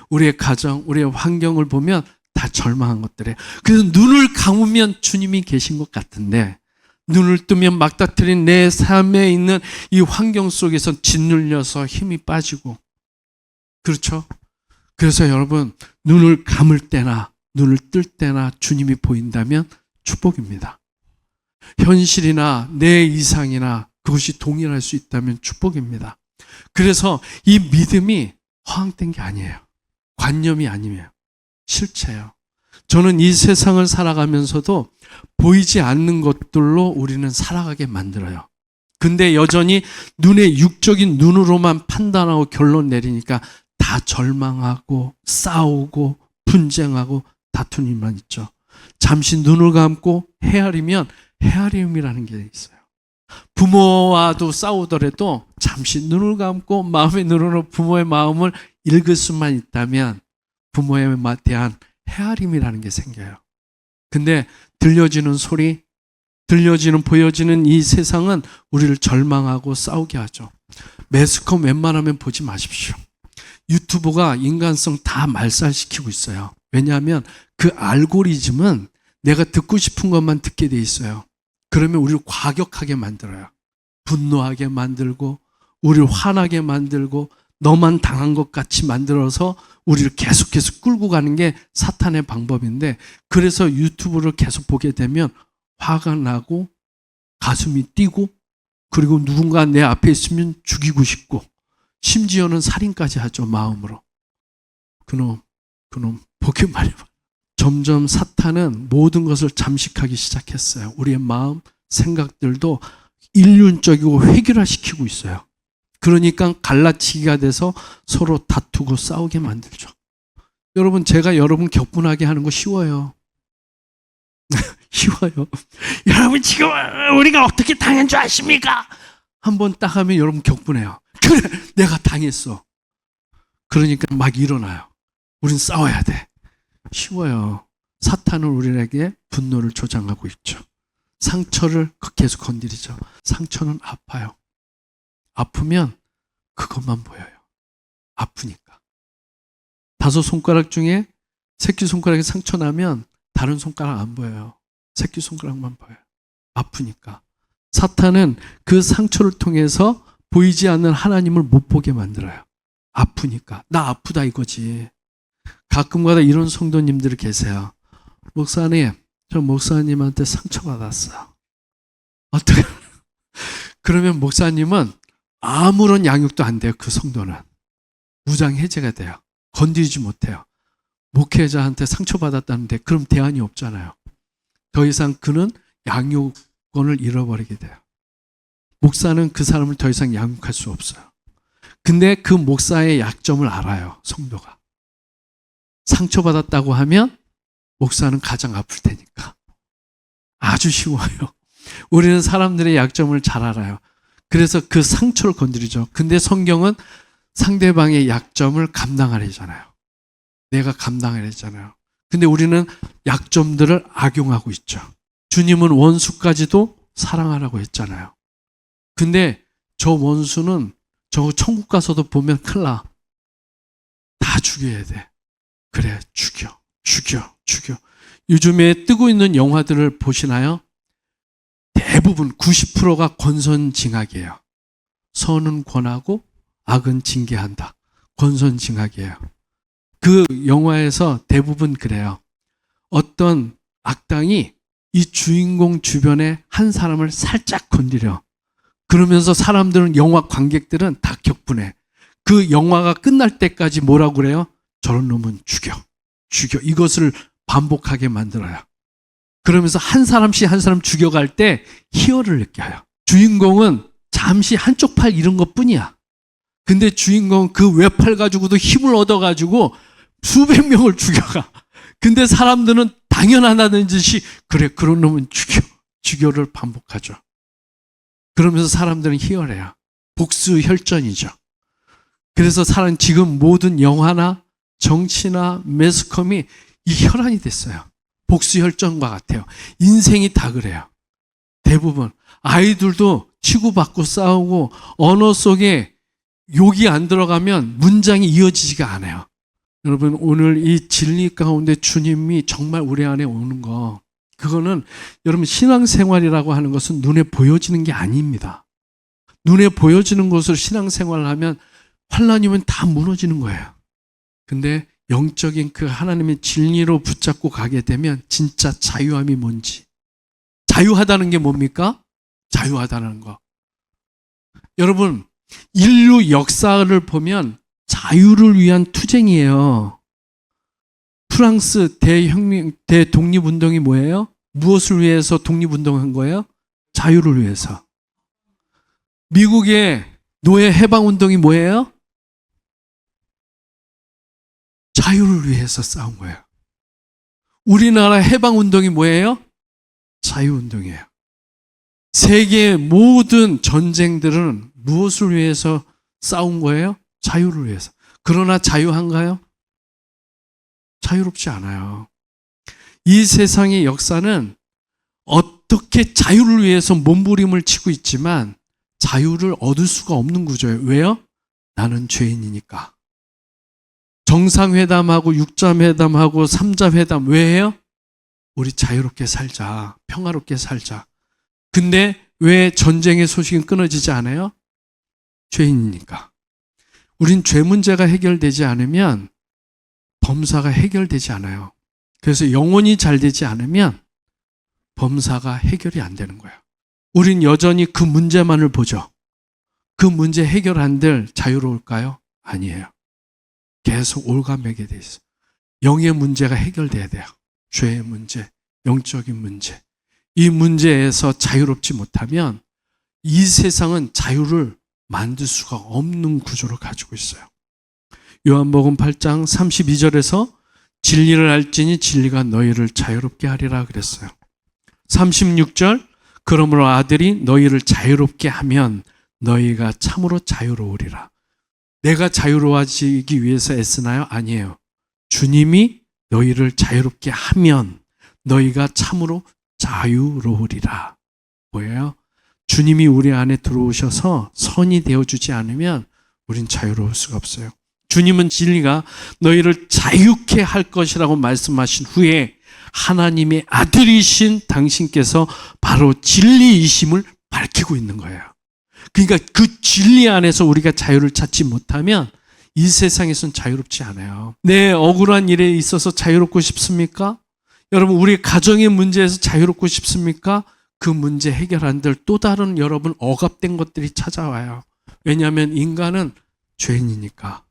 우리의 가정, 우리의 환경을 보면 다 절망한 것들이에요. 그래서 눈을 감으면 주님이 계신 것 같은데 눈을 뜨면 막다트린 내 삶에 있는 이 환경 속에서 짓눌려서 힘이 빠지고, 그렇죠? 그래서 여러분, 눈을 감을 때나 눈을 뜰 때나 주님이 보인다면 축복입니다. 현실이나 내 이상이나 그것이 동일할 수 있다면 축복입니다. 그래서 이 믿음이 허황된 게 아니에요. 관념이 아니에요. 실체예요. 저는 이 세상을 살아가면서도 보이지 않는 것들로 우리는 살아가게 만들어요. 근데 여전히 눈의 육적인 눈으로만 판단하고 결론 내리니까 다 절망하고 싸우고 분쟁하고 다투는 일만 있죠. 잠시 눈을 감고 헤아리면 헤아림이라는 게 있어요. 부모와도 싸우더라도 잠시 눈을 감고 마음의 눈으로 부모의 마음을 읽을 수만 있다면 부모에 대한 헤아림이라는 게 생겨요. 근데 들려지는 소리, 보여지는 이 세상은 우리를 절망하고 싸우게 하죠. 매스컴 웬만하면 보지 마십시오. 유튜브가 인간성 다 말살시키고 있어요. 왜냐하면 그 알고리즘은 내가 듣고 싶은 것만 듣게 돼 있어요. 그러면 우리를 과격하게 만들어요. 분노하게 만들고 우리를 화나게 만들고 너만 당한 것 같이 만들어서 우리를 계속해서 끌고 가는 게 사탄의 방법인데, 그래서 유튜브를 계속 보게 되면 화가 나고 가슴이 뛰고 그리고 누군가 내 앞에 있으면 죽이고 싶고 심지어는 살인까지 하죠. 마음으로. 그놈 보기 말해봐. 점점 사탄은 모든 것을 잠식하기 시작했어요. 우리의 마음, 생각들도 일륜적이고 획일화시키고 있어요. 그러니까 갈라치기가 돼서 서로 다투고 싸우게 만들죠. 여러분, 제가 여러분 격분하게 하는 거 쉬워요. 쉬워요. 여러분, 지금 우리가 어떻게 당한 줄 아십니까? 한번 딱 하면 여러분 격분해요. 그래, 내가 당했어. 그러니까 막 일어나요. 우린 싸워야 돼. 쉬워요. 사탄은 우리에게 분노를 조장하고 있죠. 상처를 계속 건드리죠. 상처는 아파요. 아프면 그것만 보여요. 아프니까. 5 손가락 중에 새끼 손가락에 상처 나면 다른 손가락 안 보여요. 새끼 손가락만 보여요. 아프니까. 사탄은 그 상처를 통해서 보이지 않는 하나님을 못 보게 만들어요. 아프니까. 나 아프다 이거지. 가끔가다 이런 성도님들이 계세요. 목사님, 저 목사님한테 상처받았어요. 어떻게? 그러면 목사님은 아무런 양육도 안 돼요. 그 성도는 무장 해제가 돼요. 건드리지 못해요. 목회자한테 상처받았다는데 그럼 대안이 없잖아요. 더 이상 그는 양육권을 잃어버리게 돼요. 목사는 그 사람을 더 이상 양육할 수 없어요. 근데 그 목사의 약점을 알아요. 성도가. 상처받았다고 하면 목사는 가장 아플 테니까. 아주 쉬워요. 우리는 사람들의 약점을 잘 알아요. 그래서 그 상처를 건드리죠. 근데 성경은 상대방의 약점을 감당하려잖아요. 내가 감당하려잖아요. 근데 우리는 약점들을 악용하고 있죠. 주님은 원수까지도 사랑하라고 했잖아요. 근데 저 원수는 저 천국 가서도 보면 큰일 나. 다 죽여야 돼. 그래, 죽여. 요즘에 뜨고 있는 영화들을 보시나요? 대부분 90%가 권선징악이에요. 선은 권하고 악은 징계한다. 권선징악이에요. 그 영화에서 대부분 그래요. 어떤 악당이 이 주인공 주변에 한 사람을 살짝 건드려. 그러면서 사람들은, 영화 관객들은 다 격분해. 그 영화가 끝날 때까지 뭐라고 그래요? 저런 놈은 죽여. 이것을 반복하게 만들어요. 그러면서 한 사람씩 한 사람 죽여갈 때 희열을 느껴요. 주인공은 잠시 한쪽 팔 잃은 것 뿐이야. 근데 주인공은 그 외팔 가지고도 힘을 얻어가지고 수백 명을 죽여가. 근데 사람들은 당연하다는 듯이 그래, 그런 놈은 죽여를 반복하죠. 그러면서 사람들은 희열해요. 복수혈전이죠. 그래서 지금 모든 영화나 정치나 매스컴이 이 혈안이 됐어요. 복수혈전과 같아요. 인생이 다 그래요. 대부분. 아이들도 치고받고 싸우고 언어 속에 욕이 안 들어가면 문장이 이어지지가 않아요. 여러분, 오늘 이 진리 가운데 주님이 정말 우리 안에 오는 거, 그거는 여러분 신앙생활이라고 하는 것은 눈에 보여지는 게 아닙니다. 눈에 보여지는 것으로 신앙생활을 하면 환난이면 다 무너지는 거예요. 근데 영적인 그 하나님의 진리로 붙잡고 가게 되면 진짜 자유함이 뭔지. 자유하다는 게 뭡니까? 자유하다는 거. 여러분, 인류 역사를 보면 자유를 위한 투쟁이에요. 프랑스 대독립운동이 뭐예요? 무엇을 위해서 독립운동한 거예요? 자유를 위해서. 미국의 노예 해방운동이 뭐예요? 자유를 위해서 싸운 거예요. 우리나라 해방운동이 뭐예요? 자유운동이에요. 세계의 모든 전쟁들은 무엇을 위해서 싸운 거예요? 자유를 위해서. 그러나 자유한가요? 자유롭지 않아요. 이 세상의 역사는 어떻게 자유를 위해서 몸부림을 치고 있지만 자유를 얻을 수가 없는 구조예요. 왜요? 나는 죄인이니까. 정상회담하고 육자회담하고 삼자회담 왜 해요? 우리 자유롭게 살자. 평화롭게 살자. 근데 왜 전쟁의 소식은 끊어지지 않아요? 죄인이니까. 우린 죄 문제가 해결되지 않으면 범사가 해결되지 않아요. 그래서 영혼이 잘 되지 않으면 범사가 해결이 안 되는 거예요. 우린 여전히 그 문제만을 보죠. 그 문제 해결 안 될 자유로울까요? 아니에요. 계속 올가매게 돼 있어요. 영의 문제가 해결돼야 돼요. 죄의 문제, 영적인 문제. 이 문제에서 자유롭지 못하면 이 세상은 자유를 만들 수가 없는 구조를 가지고 있어요. 요한복음 8장 32절에서 진리를 알지니 진리가 너희를 자유롭게 하리라 그랬어요. 36절, 그러므로 아들이 너희를 자유롭게 하면 너희가 참으로 자유로우리라. 내가 자유로워지기 위해서 애쓰나요? 아니에요. 주님이 너희를 자유롭게 하면 너희가 참으로 자유로우리라. 뭐예요? 주님이 우리 안에 들어오셔서 선이 되어주지 않으면 우린 자유로울 수가 없어요. 주님은 진리가 너희를 자유케 할 것이라고 말씀하신 후에 하나님의 아들이신 당신께서 바로 진리이심을 밝히고 있는 거예요. 그러니까 그 진리 안에서 우리가 자유를 찾지 못하면 이 세상에서는 자유롭지 않아요. 내 억울한 일에 있어서 자유롭고 싶습니까? 여러분, 우리 가정의 문제에서 자유롭고 싶습니까? 그 문제 해결 안 될 또 다른 여러분 억압된 것들이 찾아와요. 왜냐하면 인간은 죄인이니까.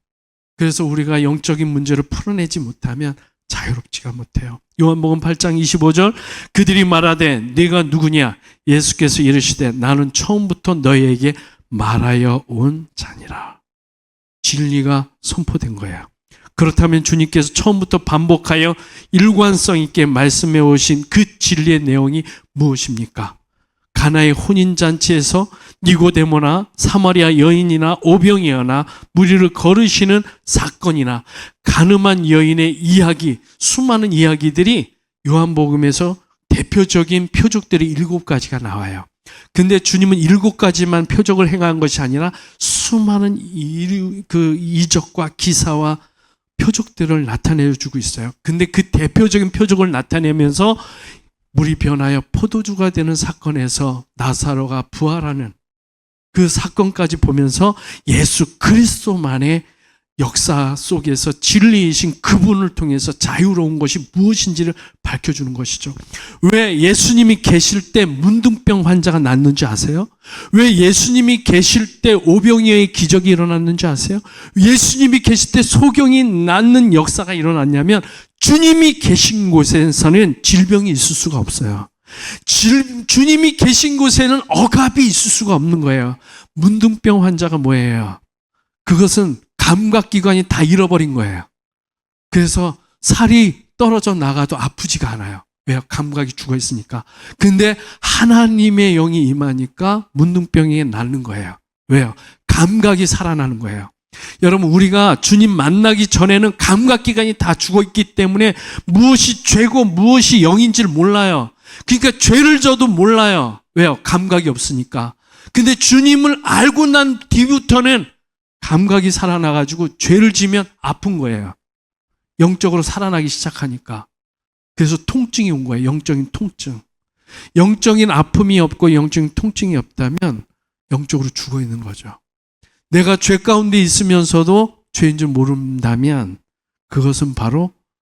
그래서 우리가 영적인 문제를 풀어내지 못하면 자유롭지가 못해요. 요한복음 8장 25절 그들이 말하되 네가 누구냐? 예수께서 이르시되 나는 처음부터 너희에게 말하여 온 자니라. 진리가 선포된 거예요. 그렇다면 주님께서 처음부터 반복하여 일관성 있게 말씀해 오신 그 진리의 내용이 무엇입니까? 가나의 혼인잔치에서 니고데모나 사마리아 여인이나 오병이어나 무리를 거르시는 사건이나 가늠한 여인의 이야기, 수많은 이야기들이 요한복음에서 대표적인 표적들이 7가지가 나와요. 근데 주님은 7가지만 표적을 행한 것이 아니라 수많은 이적과 기사와 표적들을 나타내 주고 있어요. 근데 그 대표적인 표적을 나타내면서 물이 변하여 포도주가 되는 사건에서 나사로가 부활하는 그 사건까지 보면서 예수 그리스도만의 역사 속에서 진리이신 그분을 통해서 자유로운 것이 무엇인지를 밝혀주는 것이죠. 왜 예수님이 계실 때 문둥병 환자가 낫는지 아세요? 왜 예수님이 계실 때 오병이어의 기적이 일어났는지 아세요? 예수님이 계실 때 소경이 낫는 역사가 일어났냐면 주님이 계신 곳에서는 질병이 있을 수가 없어요. 주님이 계신 곳에는 억압이 있을 수가 없는 거예요. 문둥병 환자가 뭐예요? 그것은 감각기관이 다 잃어버린 거예요. 그래서 살이 떨어져 나가도 아프지가 않아요. 왜요? 감각이 죽어 있으니까. 근데 하나님의 영이 임하니까 문둥병이 낫는 거예요. 왜요? 감각이 살아나는 거예요. 여러분, 우리가 주님 만나기 전에는 감각기관이 다 죽어 있기 때문에 무엇이 죄고 무엇이 영인지를 몰라요. 그러니까 죄를 져도 몰라요. 왜요? 감각이 없으니까. 근데 주님을 알고 난 뒤부터는 감각이 살아나가지고 죄를 지면 아픈 거예요. 영적으로 살아나기 시작하니까. 그래서 통증이 온 거예요. 영적인 통증. 영적인 아픔이 없고 영적인 통증이 없다면 영적으로 죽어 있는 거죠. 내가 죄 가운데 있으면서도 죄인 줄 모른다면 그것은 바로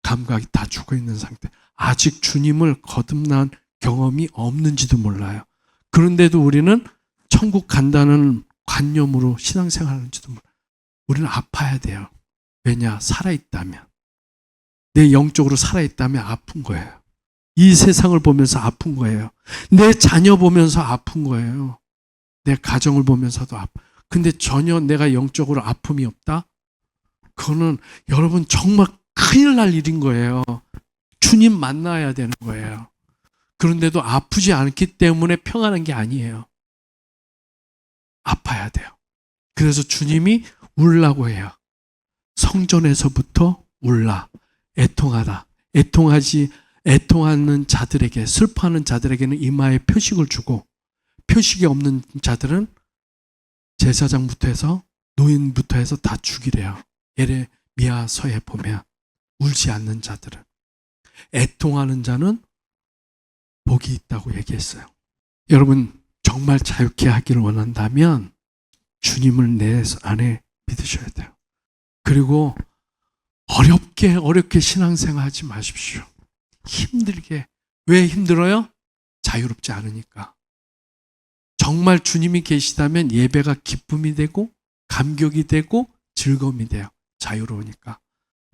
감각이 다 죽어 있는 상태. 아직 주님을 거듭난 경험이 없는지도 몰라요. 그런데도 우리는 천국 간다는 관념으로 신앙생활하는지도 몰라요. 우리는 아파야 돼요. 왜냐? 살아있다면. 내 영적으로 살아있다면 아픈 거예요. 이 세상을 보면서 아픈 거예요. 내 자녀 보면서 아픈 거예요. 내 가정을 보면서도 아픈. 근데 전혀 내가 영적으로 아픔이 없다? 그거는 여러분 정말 큰일 날 일인 거예요. 주님 만나야 되는 거예요. 그런데도 아프지 않기 때문에 평안한 게 아니에요. 아파야 돼요. 그래서 주님이 울라고 해요. 성전에서부터 울라. 애통하다. 애통하는 자들에게, 슬퍼하는 자들에게는 이마에 표식을 주고, 표식이 없는 자들은 제사장부터 해서 노인부터 해서 다 죽이래요. 예레미야서에 보면 울지 않는 자들은. 애통하는 자는 복이 있다고 얘기했어요. 여러분 정말 자유케 하기를 원한다면 주님을 내 안에 믿으셔야 돼요. 그리고 어렵게 신앙생활 하지 마십시오. 힘들게. 왜 힘들어요? 자유롭지 않으니까. 정말 주님이 계시다면 예배가 기쁨이 되고 감격이 되고 즐거움이 돼요. 자유로우니까.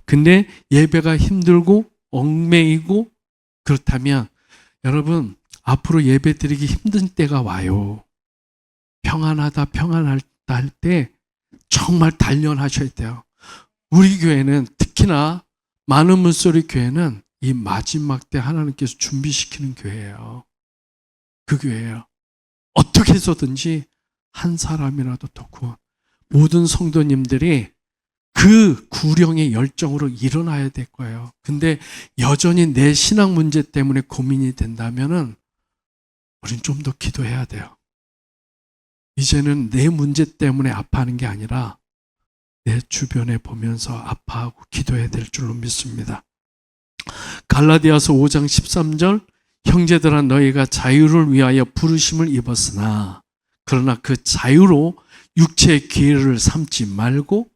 근데 예배가 힘들고 얽매이고 그렇다면 여러분 앞으로 예배 드리기 힘든 때가 와요. 평안하다 할 때 정말 단련하셔야 돼요. 우리 교회는 특히나 많은 문소리 교회는 이 마지막 때 하나님께서 준비시키는 교회예요. 그 교회예요. 어떻게 해서든지 한 사람이라도 더 구원. 모든 성도님들이 그 구령의 열정으로 일어나야 될 거예요. 근데 여전히 내 신앙 문제 때문에 고민이 된다면은 우린 좀 더 기도해야 돼요. 이제는 내 문제 때문에 아파하는 게 아니라 내 주변에 보면서 아파하고 기도해야 될 줄로 믿습니다. 갈라디아서 5장 13절 형제들아 너희가 자유를 위하여 부르심을 입었으나 그러나 그 자유로 육체의 기회를 삼지 말고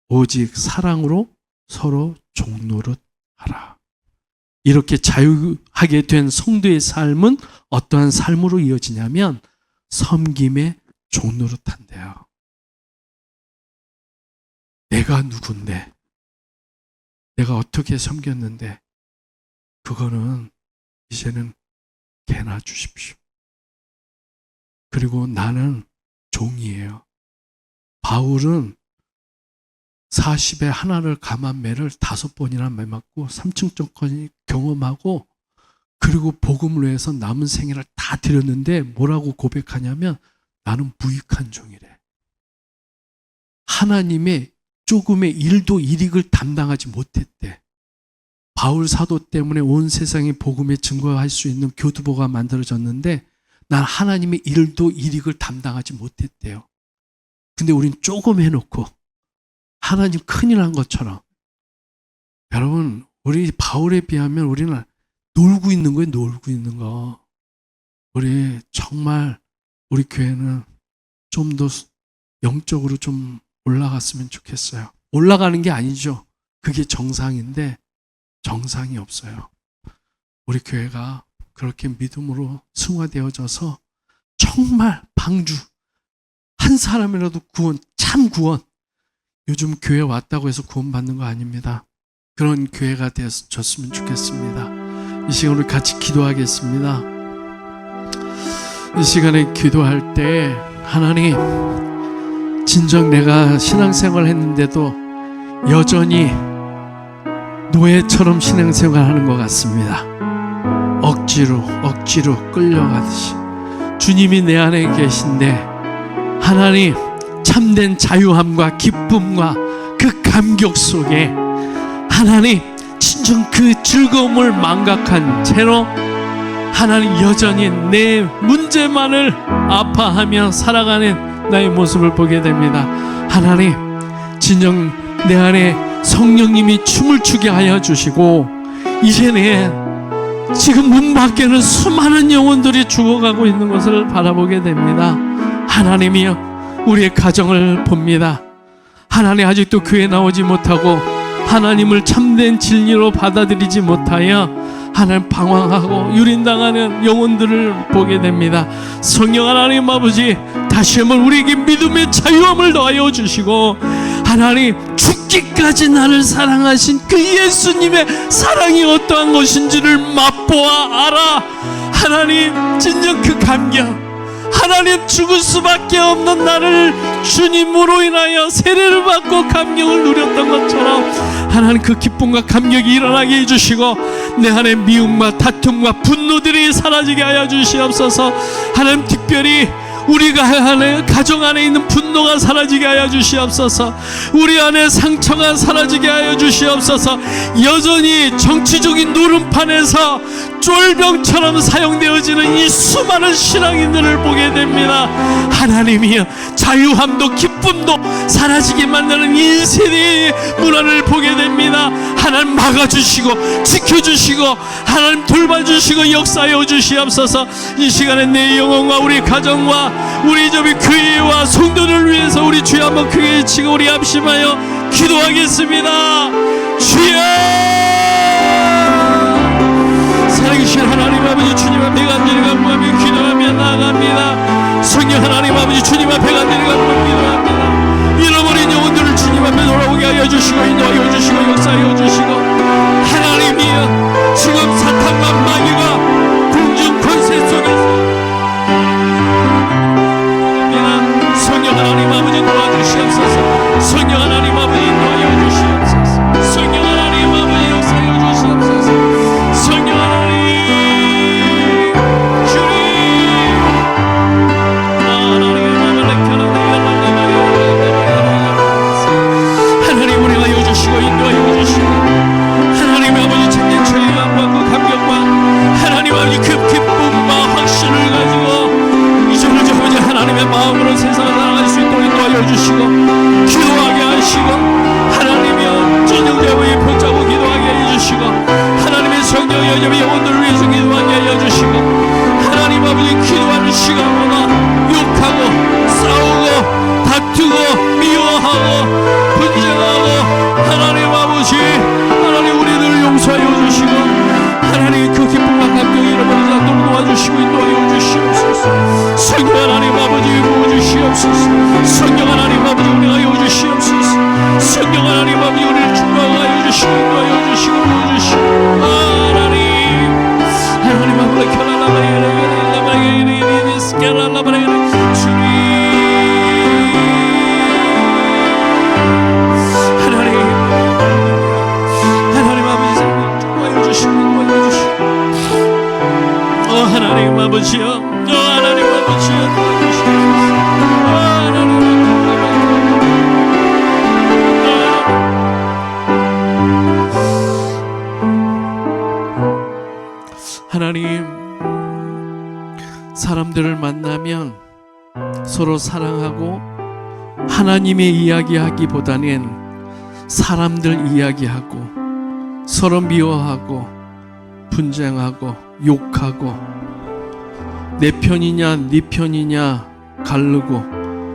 오직 사랑으로 서로 종노릇하라. 이렇게 자유하게 된 성도의 삶은 어떠한 삶으로 이어지냐면 섬김에 종노릇한대요. 내가 누군데, 내가 어떻게 섬겼는데, 그거는 이제는 개나 주십시오. 그리고 나는 종이에요. 바울은 40에 하나를 감한 매를 5번이나 매맞고 3층정권이 경험하고, 그리고 복음을 위해서 남은 생애를 다 드렸는데 뭐라고 고백하냐면 나는 무익한 종이래. 하나님의 조금의 일도 일익을 담당하지 못했대. 바울 사도 때문에 온 세상에 복음에 증거할 수 있는 교두보가 만들어졌는데 난 하나님의 일도 일익을 담당하지 못했대요. 근데 우린 조금 해놓고 하나님 큰일 난 것처럼, 여러분, 우리 바울에 비하면 우리는 놀고 있는 거예요. 놀고 있는 거. 우리 정말 우리 교회는 좀 더 영적으로 좀 올라갔으면 좋겠어요. 올라가는 게 아니죠. 그게 정상인데 정상이 없어요. 우리 교회가 그렇게 믿음으로 승화되어져서 정말 방주 한 사람이라도 구원, 참 구원, 요즘 교회 왔다고 해서 구원받는 거 아닙니다. 그런 교회가 되었으면 좋겠습니다. 이 시간 우리 같이 기도하겠습니다. 이 시간에 기도할 때 하나님, 진정 내가 신앙생활 했는데도 여전히 노예처럼 신앙생활하는 것 같습니다. 억지로 끌려가듯이. 주님이 내 안에 계신데 하나님, 참된 자유함과 기쁨과 그 감격 속에 하나님, 진정 그 즐거움을 망각한 채로 하나님 여전히 내 문제만을 아파하며 살아가는 나의 모습을 보게 됩니다. 하나님, 진정 내 안에 성령님이 춤을 추게 하여 주시고, 이제 내 지금 문 밖에는 수많은 영혼들이 죽어가고 있는 것을 바라보게 됩니다. 하나님이여, 우리의 가정을 봅니다. 하나님, 아직도 교회 나오지 못하고 하나님을 참된 진리로 받아들이지 못하여 하나님 방황하고 유린당하는 영혼들을 보게 됩니다. 성령 하나님 아버지, 다시 한번 우리에게 믿음의 자유함을 더하여 주시고, 하나님, 죽기까지 나를 사랑하신 그 예수님의 사랑이 어떠한 것인지를 맛보아 알아. 하나님, 진정 그 감격, 하나님, 죽을 수밖에 없는 나를 주님으로 인하여 세례를 받고 감격을 누렸던 것처럼 하나님, 그 기쁨과 감격이 일어나게 해주시고 내 안에 미움과 다툼과 분노들이 사라지게 하여 주시옵소서. 하나님, 특별히 우리가 하는 가정 안에 있는 분노가 사라지게 하여 주시옵소서. 우리 안에 상처가 사라지게 하여 주시옵소서. 여전히 정치적인 노름판에서 쫄병처럼 사용되어지는 이 수많은 신앙인들을 보게 됩니다. 하나님이여, 자유함도 기쁨도 사라지게 만드는 인생의 문화를 보게 됩니다. 하나님, 막아주시고 지켜주시고 하나님 돌봐주시고 역사하여 주시옵소서. 이 시간에 내 영혼과 우리 가정과 우리 저비 교회와 성도를 위해서 우리 주여 한번 크게 외치고 우리 합심하여 기도하겠습니다. 주여! 살아계신 하나님 아버지, 주님 앞에 간절히 간구하며 기도하며 나아갑니다. 성령 하나님 아버지, 주님 앞에 간절히 간구하며 기도합니다. 잃어버린 영혼들을 주님 앞에 돌아오게 하여 주시고 인도하여 주시고 역사하여 주시고, 하나님이여, 지금 사탄과 마귀가 공중 권세 속에서 성령 하나님 아버지 도와주시옵소서. 성령 하나님 아버지 도와여 주시옵소서. 성령 하나님 아버지 역사여 주시옵소서. 성령 하나님 주님, 하나님 우리가 여주시고 인도하여 주시옵소서. 아버지여, 하나님 아버지여 도와주시옵소서. 하나님, 사람들을 만나면 서로 사랑하고 하나님의 이야기하기보다는 사람들 이야기하고 서로 미워하고 분쟁하고 욕하고 내 편이냐 네 편이냐 가르고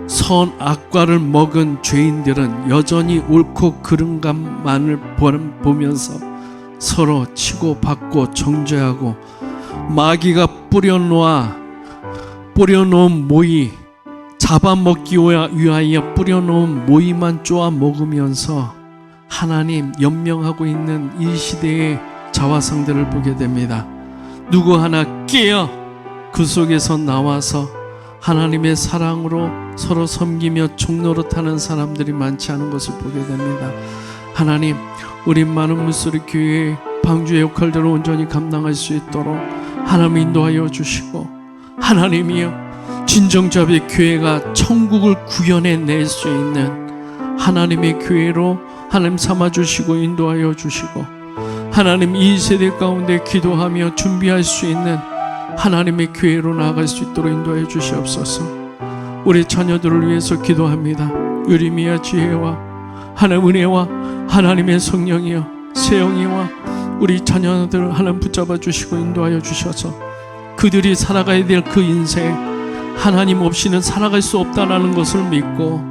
선 악과를 먹은 죄인들은 여전히 옳고 그른 것만을 보면서 서로 치고받고 정죄하고 마귀가 뿌려놓은 모이, 잡아먹기 위하여 뿌려놓은 모이만 쪼아 먹으면서 하나님 연명하고 있는 이 시대의 자화상들을 보게 됩니다. 누구 하나 깨어 그 속에서 나와서 하나님의 사랑으로 서로 섬기며 종노릇하는 사람들이 많지 않은 것을 보게 됩니다. 하나님, 우리 많은 물소리 교회의 방주의 역할들을 온전히 감당할 수 있도록 하나님 인도하여 주시고, 하나님이여 진정자의 교회가 천국을 구현해낼 수 있는 하나님의 교회로 하나님 삼아주시고 인도하여 주시고, 하나님 이 세대 가운데 기도하며 준비할 수 있는 하나님의 교회로 나아갈 수 있도록 인도하여 주시옵소서. 우리 자녀들을 위해서 기도합니다. 의리미와 지혜와 하나님 은혜와 하나님의 성령이여 세영이와 우리 자녀들을 하나님 붙잡아 주시고 인도하여 주셔서 그들이 살아가야 될 그 인생, 하나님 없이는 살아갈 수 없다는 것을 믿고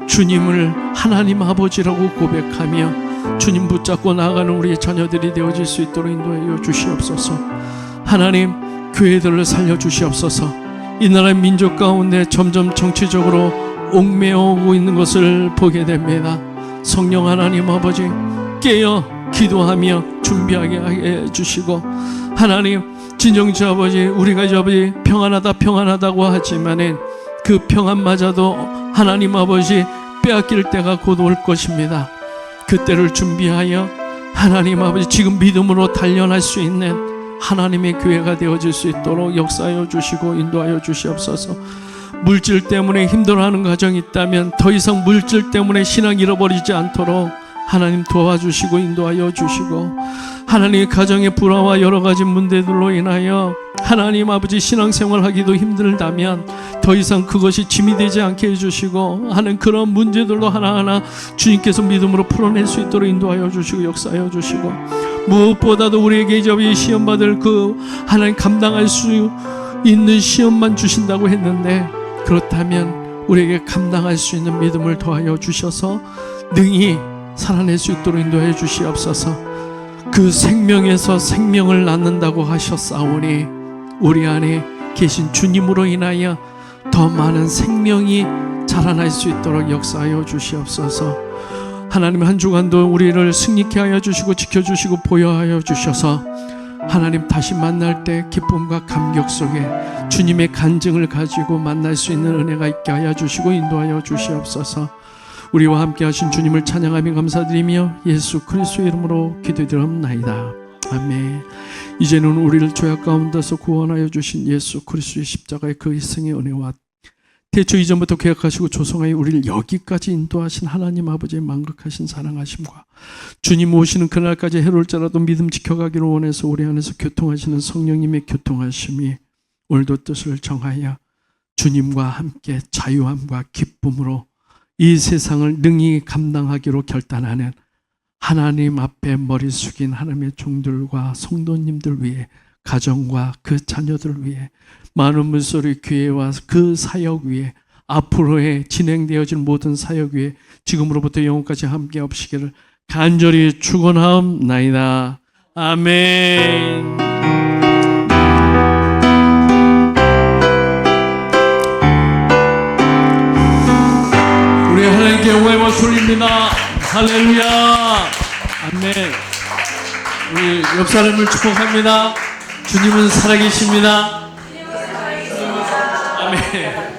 주님을 하나님 아버지라고 고백하며 주님 붙잡고 나아가는 우리 자녀들이 되어질 수 있도록 인도하여 주시옵소서. 하나님, 교회들을 살려주시옵소서. 이 나라의 민족 가운데 점점 정치적으로 옥매어오고 있는 것을 보게 됩니다. 성령 하나님 아버지, 깨어 기도하며 준비하게 해주시고, 하나님 진정주 아버지, 우리가 주 아버지 평안하다고 하지만은 그 평안마저도 하나님 아버지 빼앗길 때가 곧 올 것입니다. 그때를 준비하여 하나님 아버지 지금 믿음으로 단련할 수 있는 하나님의 교회가 되어질 수 있도록 역사하여 주시고 인도하여 주시옵소서. 물질 때문에 힘들어하는 가정이 있다면 더 이상 물질 때문에 신앙 잃어버리지 않도록 하나님 도와주시고 인도하여 주시고, 하나님의 가정의 불화와 여러 가지 문제들로 인하여 하나님 아버지 신앙생활 하기도 힘들다면 더 이상 그것이 짐이 되지 않게 해주시고, 하는 그런 문제들도 하나하나 주님께서 믿음으로 풀어낼 수 있도록 인도하여 주시고 역사하여 주시고, 무엇보다도 우리에게 이제 시험받을 그 하나님 감당할 수 있는 시험만 주신다고 했는데, 그렇다면 우리에게 감당할 수 있는 믿음을 더하여 주셔서 능히 살아낼 수 있도록 인도해 주시옵소서. 그 생명에서 생명을 낳는다고 하셨사오니 우리 안에 계신 주님으로 인하여 더 많은 생명이 자라날 수 있도록 역사하여 주시옵소서. 하나님 한 주간도 우리를 승리케 하여 주시고 지켜주시고 보여하여 주셔서 하나님 다시 만날 때 기쁨과 감격 속에 주님의 간증을 가지고 만날 수 있는 은혜가 있게 하여 주시고 인도하여 주시옵소서. 우리와 함께 하신 주님을 찬양하며 감사드리며 예수 그리스도의 이름으로 기도드리옵나이다. 아멘. 이제는 우리를 죄악 가운데서 구원하여 주신 예수 그리스도의 십자가의 그 희생의 은혜와 태초 이전부터 계획하시고 조성하여 우리를 여기까지 인도하신 하나님 아버지의 만극하신 사랑하심과 주님 오시는 그날까지 해로울지라도 믿음 지켜가기를 원해서 우리 안에서 교통하시는 성령님의 교통하심이 오늘도 뜻을 정하여 주님과 함께 자유함과 기쁨으로 이 세상을 능히 감당하기로 결단하는 하나님 앞에 머리 숙인 하나님의 종들과 성도님들 위해, 가정과 그 자녀들 위해, 많은 물소리 교회와 그 사역 위에, 앞으로의 진행되어질 모든 사역 위에 지금으로부터 영원까지 함께 없으기를 간절히 축원하옵나이다. 아멘. 우리 하나님께 영광을 돌립니다. 할렐루야. 아멘. 우리 옆 사람을 축복합니다. 주님은 살아계십니다. 아멘.